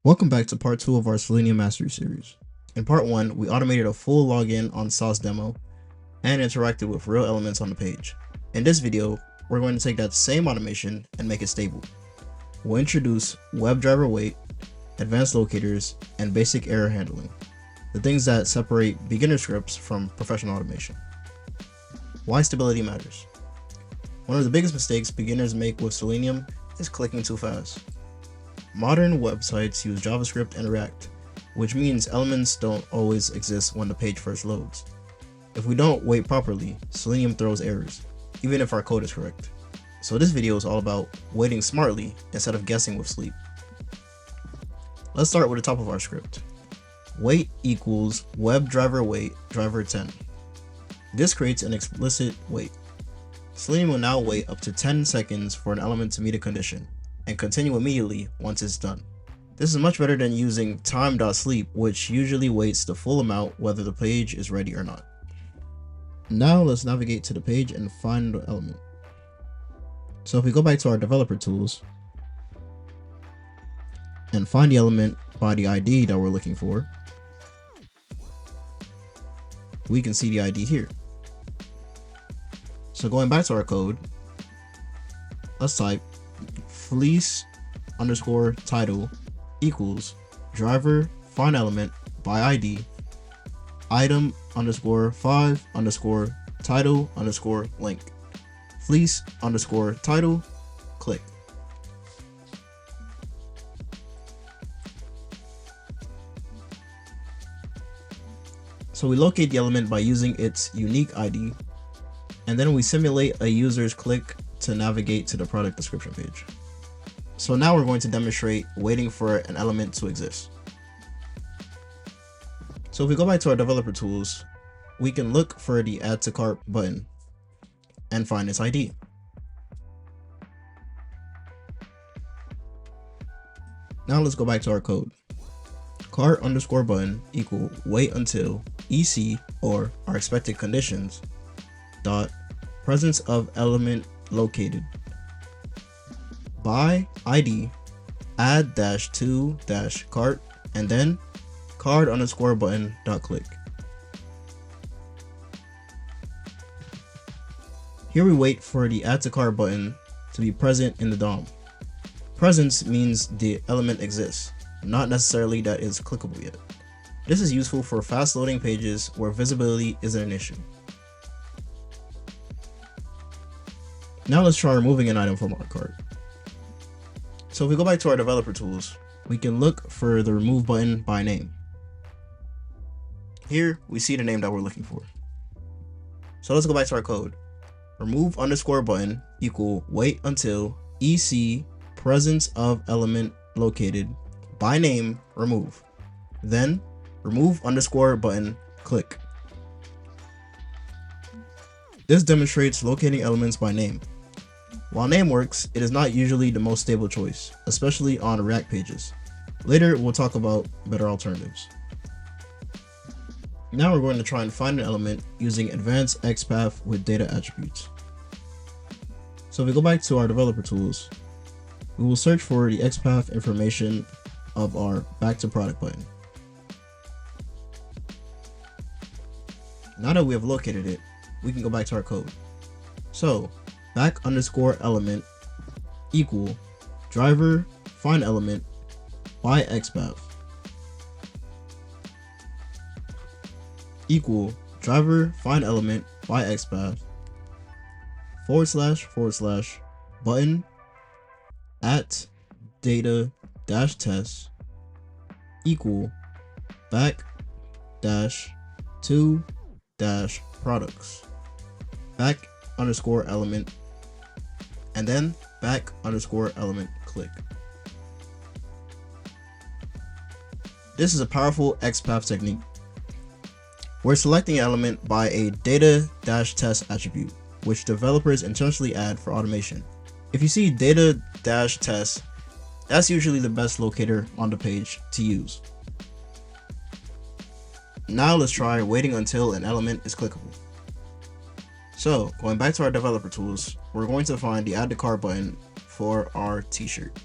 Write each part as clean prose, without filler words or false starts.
Welcome back to part 2 of our Selenium Mastery series. In part 1, we automated a full login on Sauce demo and interacted with real elements on the page. In this video, we're going to take that same automation and make it stable. We'll introduce WebDriverWait, advanced locators, and basic error handling, the things that separate beginner scripts from professional automation. Why stability matters. One of the biggest mistakes beginners make with Selenium is clicking too fast. Modern websites use JavaScript and React, which means elements don't always exist when the page first loads. If we don't wait properly, Selenium throws errors, even if our code is correct. So this video is all about waiting smartly instead of guessing with sleep. Let's start with the top of our script. Wait equals WebDriverWait driver 10. This creates an explicit wait. Selenium will now wait up to 10 seconds for an element to meet a condition, and continue immediately once it's done. This is much better than using time.sleep, which usually waits the full amount whether the page is ready or not. Now let's navigate to the page and find the element. So if we go back to our developer tools and find the element by the ID that we're looking for, we can see the ID here. So going back to our code, let's type fleece underscore title equals driver find element by ID item underscore 5 underscore title underscore link fleece underscore title click. So we locate the element by using its unique ID, and then we simulate a user's click to navigate to the product description page. So now we're going to demonstrate waiting for an element to exist. So if we go back to our developer tools, we can look for the add to cart button and find its ID. Now let's go back to our code. Cart underscore button equal wait until EC or our expected conditions dot presence of element located by ID add dash to dash cart and then card underscore button dot click. Here we wait for the add to cart button to be present in the DOM. Presence means the element exists, not necessarily that it's clickable yet. This is useful for fast loading pages where visibility isn't an issue. Now let's try removing an item from our cart. So if we go back to our developer tools, we can look for the remove button by name. Here we see the name that we're looking for. So let's go back to our code. Remove underscore button equal wait until EC presence of element located by name remove. Then remove underscore button click. This demonstrates locating elements by name. While name works, it is not usually the most stable choice, especially on React pages. Later, we'll talk about better alternatives. Now we're going to try and find an element using advanced XPath with data attributes. So if we go back to our developer tools, we will search for the XPath information of our back to product button. Now that we have located it, we can go back to our code. So back underscore element equal driver find element by XPath equal driver find element by XPath / button at data dash test equal back dash to dash products back underscore element and then back underscore element click. This is a powerful XPath technique. We're selecting an element by a data-test attribute, which developers intentionally add for automation. If you see data-test, that's usually the best locator on the page to use. Now let's try waiting until an element is clickable. So going back to our developer tools, we're going to find the add to cart button for our t-shirt.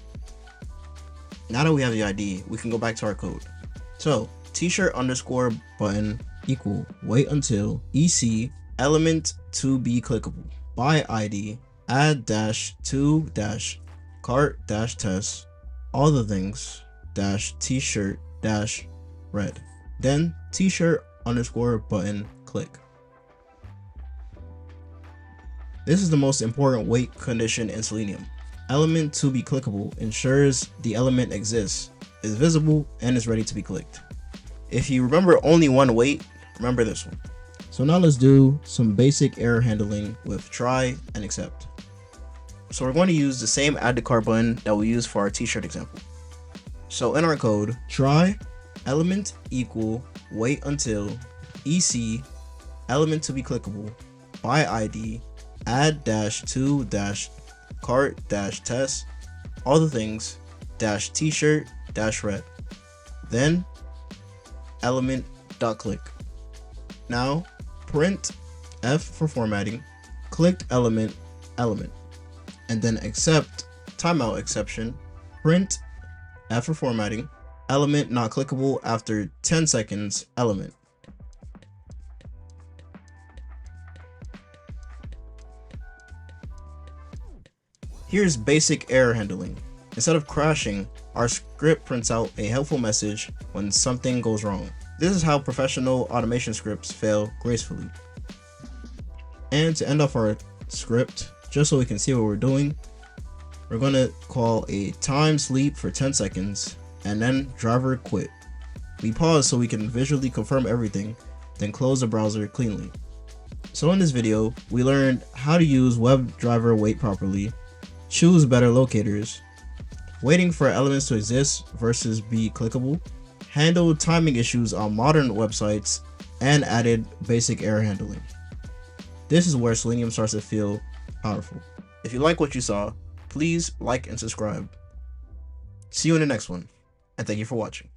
Now that we have the ID, we can go back to our code. So t-shirt underscore button equal wait until EC element to be clickable by ID add dash to dash cart dash test all the things dash t-shirt dash red, then t-shirt underscore button click. This is the most important wait condition in Selenium. Element to be clickable ensures the element exists, is visible, and is ready to be clicked. If you remember only one wait, remember this one. So now let's do some basic error handling with try and accept. So we're going to use the same add to cart button that we used for our t-shirt example. So in our code, try element equal wait until EC element to be clickable by ID add dash to dash cart dash test all the things dash t-shirt dash red, then element dot click. Now print F for formatting clicked element, and then accept timeout exception print F for formatting element not clickable after 10 seconds element. Here's basic error handling. Instead of crashing, our script prints out a helpful message when something goes wrong. This is how professional automation scripts fail gracefully. And to end off our script, just so we can see what we're doing, we're going to call a time sleep for 10 seconds and then driver quit. We pause so we can visually confirm everything, then close the browser cleanly. So in this video, we learned how to use WebDriverWait properly, choose better locators, waiting for elements to exist versus be clickable, handle timing issues on modern websites, and added basic error handling. This is where Selenium starts to feel powerful. If you like what you saw, please like and subscribe. See you in the next one, and thank you for watching.